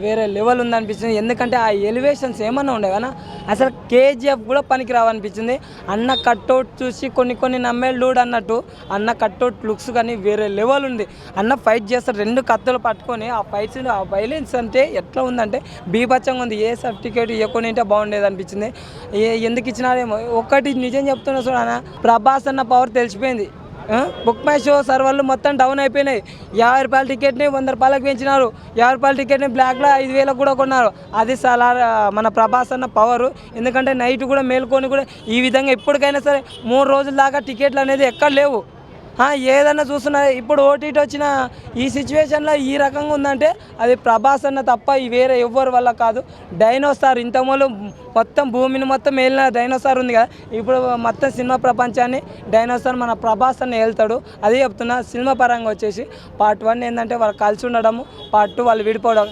వేరే లెవెల్ ఉందనిపించింది. ఎందుకంటే ఆ ఎలివేషన్స్ ఏమన్నా ఉండేవనా అసలు కేజీఎఫ్ కూడా పనికి రావనిపించింది. అన్న కట్అవుట్ చూసి కొన్ని నమ్మేళ్ళు డూడ్ అన్నట్టు అన్న కట్అవుట్ లుక్స్ కానీ వేరే లెవెల్ ఉంది. అన్న ఫైట్ చేస్తారు 2 కత్తులు పట్టుకొని ఆ ఫైట్స్ ఆ వైలెన్స్ అంటే ఎట్లా ఉందంటే బీభత్సంగా ఉంది. ఏ సర్టిఫికేట్ ఇవ్వకుండా ఉంటే బాగుండేది అనిపించింది. ఎందుకు ఇచ్చినారేమో. ఒక్కటి నిజం చెప్తున్నా చూడన్న, ప్రభాస్ అన్న పవర్ తెలిసిపోయింది. బుక్ మై షో సర్వర్లు మొత్తం డౌన్ అయిపోయినాయి. 50 రూపాయల టికెట్ని 100 రూపాయలకు పెంచినారు. 50 రూపాయల టికెట్ని బ్లాక్లో 5,000 కూడా కొన్నారు. అది చాలా మన ప్రభాస్ అన్న పవరు. ఎందుకంటే నైట్ కూడా మేల్కొని కూడా ఈ విధంగా ఎప్పటికైనా సరే 3 రోజుల దాకా టికెట్లు అనేది ఎక్కడ లేవు. ఏదన్నా చూస్తున్నా ఇప్పుడు ఓటీటీ వచ్చిన ఈ సిచ్యువేషన్లో ఈ రకంగా ఉందంటే అది ప్రభాస్ అన్న తప్ప వేరే ఎవ్వరి వల్ల కాదు. డైనోసార్ ఇంతకుముందు మొత్తం భూమిని మొత్తం ఏలిన డైనోసార్ ఉంది కదా, ఇప్పుడు మొత్తం సినిమా ప్రపంచాన్ని డైనోసార్ మన ప్రభాస్ అన్న వెళ్తాడు. అదే చెప్తున్నా. సినిమా పరంగా వచ్చేసి పార్ట్ 1 ఏంటంటే వాళ్ళు కలిసి ఉండడము, పార్ట్ 2 వాళ్ళు విడిపోవడం.